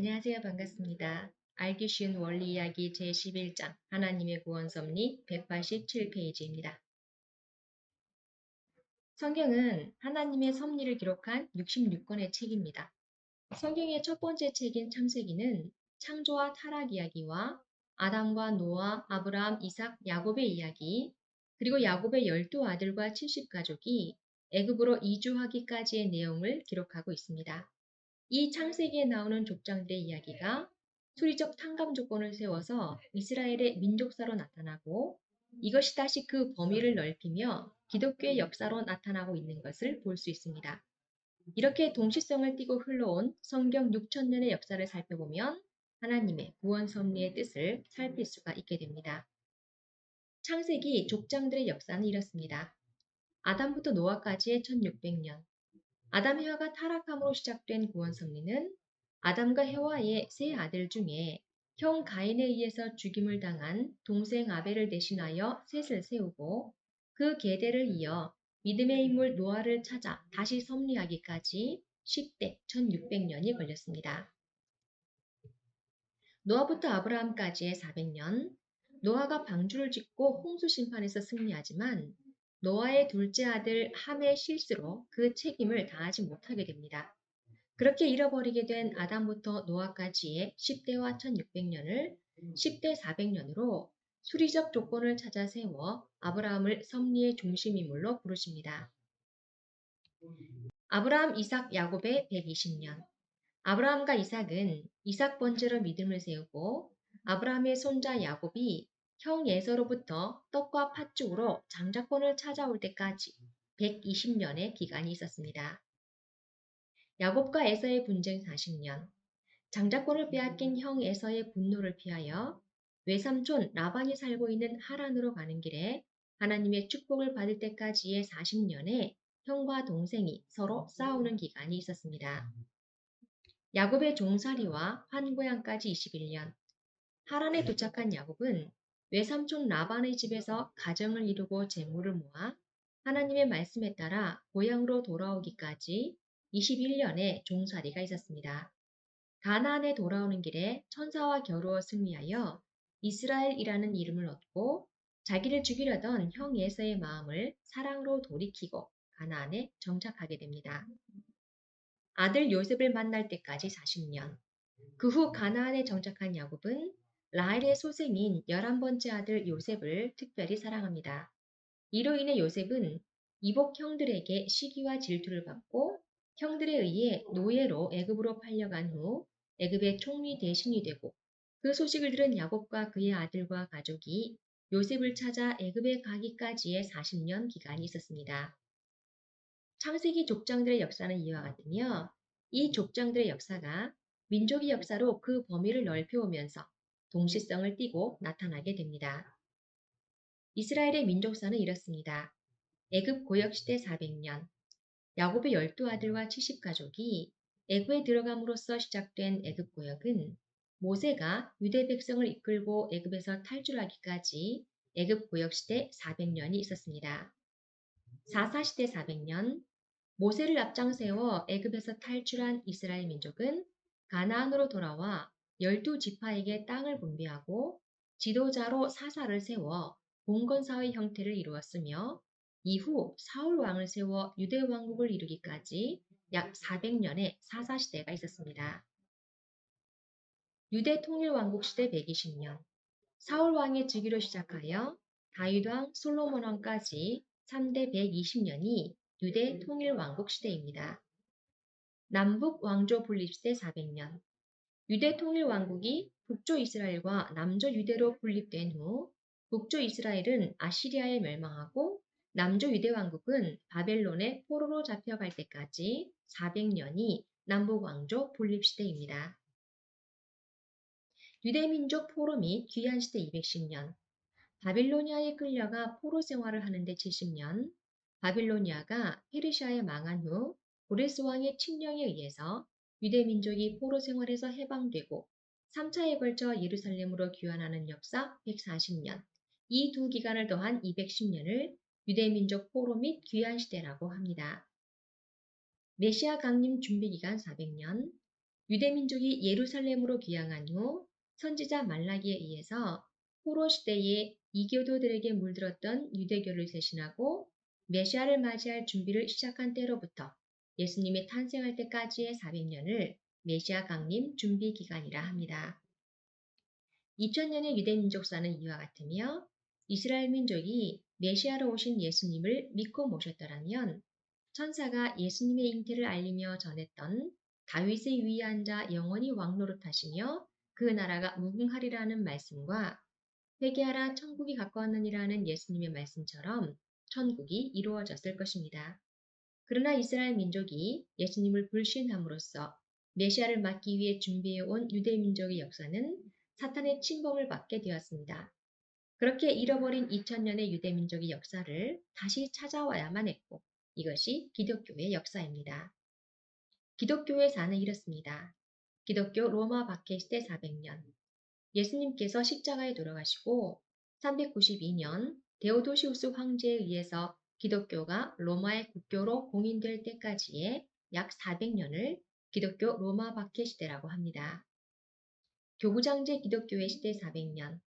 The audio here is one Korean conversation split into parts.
안녕하세요. 반갑습니다. 알기 쉬운 원리 이야기 제11장 하나님의 구원 섭리 187페이지입니다. 성경은 하나님의 섭리를 기록한 66권의 책입니다. 성경의 첫 번째 책인 창세기는 창조와 타락 이야기와 아담과 노아, 아브라함, 이삭, 야곱의 이야기, 그리고 야곱의 12아들과 70가족이 애굽으로 이주하기까지의 내용을 기록하고 있습니다. 이 창세기에 나오는 족장들의 이야기가 수리적 탕감 조건을 세워서 이스라엘의 민족사로 나타나고 이것이 다시 그 범위를 넓히며 기독교의 역사로 나타나고 있는 것을 볼 수 있습니다. 이렇게 동시성을 띠고 흘러온 성경 6천년의 역사를 살펴보면 하나님의 구원 섭리의 뜻을 살필 수가 있게 됩니다. 창세기 족장들의 역사는 이렇습니다. 아담부터 노아까지의 1600년, 아담 해와가 타락함으로 시작된 구원 섭리는 아담과 해와의 세 아들 중에 형 가인에 의해서 죽임을 당한 동생 아벨을 대신하여 셋을 세우고 그 계대를 이어 믿음의 인물 노아를 찾아 다시 섭리하기까지 10대 1600년이 걸렸습니다. 노아부터 아브라함까지의 400년, 노아가 방주를 짓고 홍수 심판에서 승리하지만 노아의 둘째 아들 함의 실수로 그 책임을 다하지 못하게 됩니다. 그렇게 잃어버리게 된 아담부터 노아까지의 10대와 1600년을 10대 400년으로 수리적 조건을 찾아 세워 아브라함을 섭리의 중심인물로 부르십니다. 아브라함, 이삭, 야곱의 120년. 아브라함과 이삭은 이삭 번제로 믿음을 세우고 아브라함의 손자 야곱이 형 에서로부터 떡과 팥죽으로 장자권을 찾아올 때까지 120년의 기간이 있었습니다. 야곱과 에서의 분쟁 40년. 장자권을 빼앗긴 형 에서의 분노를 피하여 외삼촌 라반이 살고 있는 하란으로 가는 길에 하나님의 축복을 받을 때까지의 40년에 형과 동생이 서로 싸우는 기간이 있었습니다. 야곱의 종살이와 환고양까지 21년. 하란에 도착한 야곱은 외삼촌 라반의 집에서 가정을 이루고 재물을 모아 하나님의 말씀에 따라 고향으로 돌아오기까지 21년의 종살이가 있었습니다. 가나안에 돌아오는 길에 천사와 겨루어 승리하여 이스라엘이라는 이름을 얻고 자기를 죽이려던 형 에서의 마음을 사랑으로 돌이키고 가나안에 정착하게 됩니다. 아들 요셉을 만날 때까지 40년. 그 후 가나안에 정착한 야곱은 라헬의 소생인 11번째 아들 요셉을 특별히 사랑합니다. 이로 인해 요셉은 이복 형들에게 시기와 질투를 받고 형들에 의해 노예로 애굽으로 팔려간 후 애굽의 총리 대신이 되고 그 소식을 들은 야곱과 그의 아들과 가족이 요셉을 찾아 애굽에 가기까지의 40년 기간이 있었습니다. 창세기 족장들의 역사는 이와 같으며 이 족장들의 역사가 민족의 역사로 그 범위를 넓혀오면서 동시성을 띠고 나타나게 됩니다. 이스라엘의 민족사는 이렇습니다. 애굽 고역시대 400년, 야곱의 12아들과 70가족이 애굽에 들어감으로써 시작된 애굽 고역은 모세가 유대 백성을 이끌고 애굽에서 탈출하기까지 애굽 고역시대 400년이 있었습니다. 사사시대 400년, 모세를 앞장세워 애굽에서 탈출한 이스라엘 민족은 가나안으로 돌아와 12지파에게 땅을 분배하고 지도자로 사사를 세워 봉건사회 형태를 이루었으며 이후 사울 왕을 세워 유대 왕국을 이루기까지 약 400년의 사사시대가 있었습니다. 유대 통일왕국 시대 120년, 사울 왕의 즉위로 시작하여 다윗 왕, 솔로몬 왕까지 3대 120년이 유대 통일왕국 시대입니다. 남북 왕조 분립시대 400년, 유대 통일왕국이 북조 이스라엘과 남조 유대로 분립된 후 북조 이스라엘은 아시리아에 멸망하고 남조 유대 왕국은 바벨론의 포로로 잡혀갈 때까지 400년이 남북 왕조 분립시대입니다. 유대민족 포로 및 귀환시대 210년, 바빌로니아에 끌려가 포로 생활을 하는데 70년, 바빌로니아가 페르시아에 망한 후 고레스 왕의 칙령에 의해서 유대민족이 포로 생활에서 해방되고 3차에 걸쳐 예루살렘으로 귀환하는 역사 140년, 이 두 기간을 더한 210년을 유대민족 포로 및 귀환시대라고 합니다. 메시아 강림 준비기간 400년, 유대민족이 예루살렘으로 귀향한 후 선지자 말라기에 의해서 포로 시대에 이교도들에게 물들었던 유대교를 쇄신하고 메시아를 맞이할 준비를 시작한 때로부터 예수님이 탄생할 때까지의 400년을 메시아 강림 준비 기간이라 합니다. 2000년의 유대민족사는 이와 같으며 이스라엘 민족이 메시아로 오신 예수님을 믿고 모셨더라면 천사가 예수님의 잉태를 알리며 전했던 다윗의 위에 앉아 영원히 왕노릇하시며 그 나라가 무궁하리라는 말씀과 회개하라 천국이 가까웠느니라는 예수님의 말씀처럼 천국이 이루어졌을 것입니다. 그러나 이스라엘 민족이 예수님을 불신함으로써 메시아를 맞기 위해 준비해온 유대 민족의 역사는 사탄의 침범을 받게 되었습니다. 그렇게 잃어버린 2000년의 유대 민족의 역사를 다시 찾아와야만 했고 이것이 기독교의 역사입니다. 기독교의 사는 이렇습니다. 기독교 로마 박해 시대 400년 예수님께서 십자가에 돌아가시고 392년 데오도시우스 황제에 의해서 기독교가 로마의 국교로 공인될 때까지의 약 400년을 기독교 로마 박해 시대라고 합니다. 교구장제 기독교의 시대 400년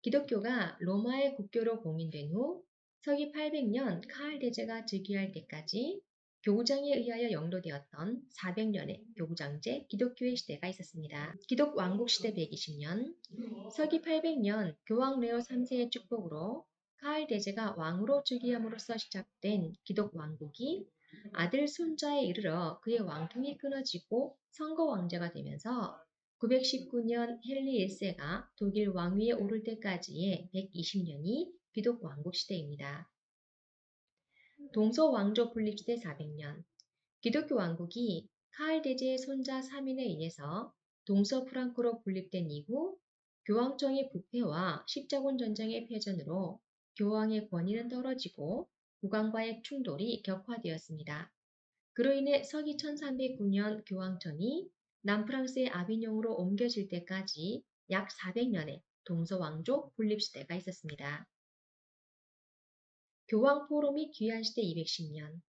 기독교가 로마의 국교로 공인된 후 서기 800년 카할 대제가 즉위할 때까지 교구장에 의하여 영도되었던 400년의 교구장제 기독교의 시대가 있었습니다. 기독 왕국 시대 120년 서기 800년 교황 레오 3세의 축복으로 카할 대제가 왕으로 즉위함으로써 시작된 기독 왕국이 아들 손자에 이르러 그의 왕통이 끊어지고 선거 왕제가 되면서 919년 헨리 1세가 독일 왕위에 오를 때까지의 120년이 기독 왕국 시대입니다. 동서 왕조 분립 시대 400년 기독교 왕국이 카할 대제의 손자 3인에 의해서 동서 프랑크로 분립된 이후 교황청의 부패와 십자군 전쟁의 패전으로 교황의 권위는 떨어지고 국왕과의 충돌이 격화되었습니다. 그로 인해 서기 1309년 교황청이 남프랑스의 아비뇽으로 옮겨질 때까지 약 400년의 동서왕조 분립시대가 있었습니다. 교황 포로미 귀환시대 210년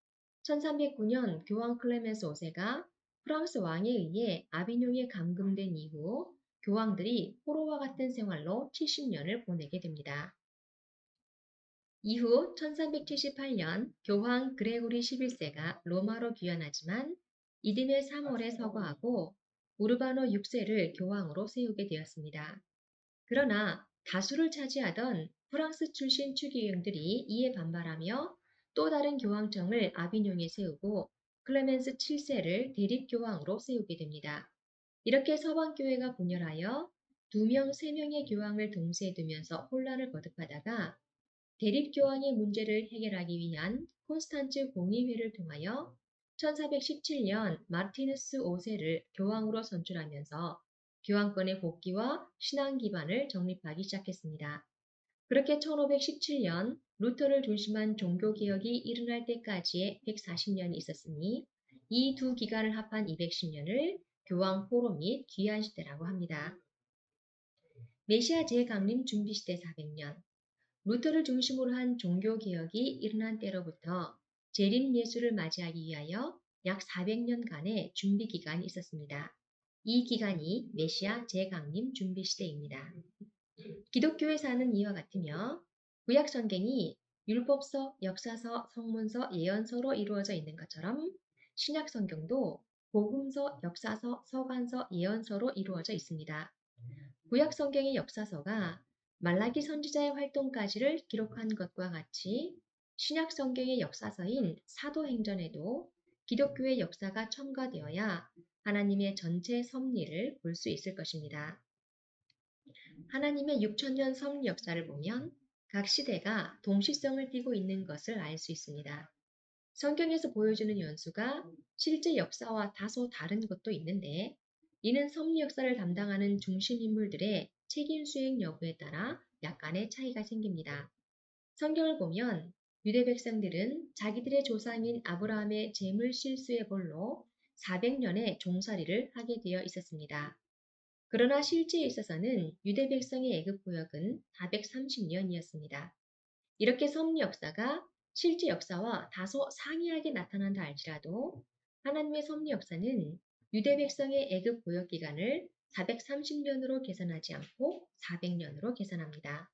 1309년 교황 클레멘스 5세가 프랑스 왕에 의해 아비뇽에 감금된 이후 교황들이 포로와 같은 생활로 70년을 보내게 됩니다. 이후 1378년 교황 그레고리 11세가 로마로 귀환하지만 이듬해 3월에 서거하고 우르바노 6세를 교황으로 세우게 되었습니다. 그러나 다수를 차지하던 프랑스 출신 추기경들이 이에 반발하며 또 다른 교황청을 아비뇽에 세우고 클레멘스 7세를 대립교황으로 세우게 됩니다. 이렇게 서방교회가 분열하여 2명, 3명의 교황을 동시에 두면서 혼란을 거듭하다가 대립교황의 문제를 해결하기 위한 콘스탄츠 공의회를 통하여 1417년 마르티누스 5세를 교황으로 선출하면서 교황권의 복귀와 신앙 기반을 정립하기 시작했습니다. 그렇게 1517년 루터를 중심한 종교개혁이 일어날 때까지의 140년이 있었으니 이 두 기간을 합한 210년을 교황 포로 및 귀환시대라고 합니다. 메시아 재강림 준비시대 400년 루터를 중심으로 한 종교개혁이 일어난 때로부터 재림 예수를 맞이하기 위하여 약 400년간의 준비 기간이 있었습니다. 이 기간이 메시아 재강림 준비 시대입니다. 기독교의 사는 이와 같으며 구약 성경이 율법서, 역사서, 성문서, 예언서로 이루어져 있는 것처럼 신약 성경도 복음서, 역사서, 서간서, 예언서로 이루어져 있습니다. 구약 성경의 역사서가 말라기 선지자의 활동까지를 기록한 것과 같이 신약 성경의 역사서인 사도행전에도 기독교의 역사가 첨가되어야 하나님의 전체 섭리를 볼 수 있을 것입니다. 하나님의 6천년 섭리 역사를 보면 각 시대가 동시성을 띠고 있는 것을 알 수 있습니다. 성경에서 보여주는 연수가 실제 역사와 다소 다른 것도 있는데 이는 섭리 역사를 담당하는 중심 인물들의 책임 수행 여부에 따라 약간의 차이가 생깁니다. 성경을 보면 유대 백성들은 자기들의 조상인 아브라함의 재물 실수의 벌로 400년의 종살이를 하게 되어 있었습니다. 그러나 실제에 있어서는 유대 백성의 애굽 구역은 430년이었습니다. 이렇게 섭리 역사가 실제 역사와 다소 상이하게 나타난다 할지라도 하나님의 섭리 역사는 유대 백성의 애굽 보역 기간을 430년으로 계산하지 않고 400년으로 계산합니다.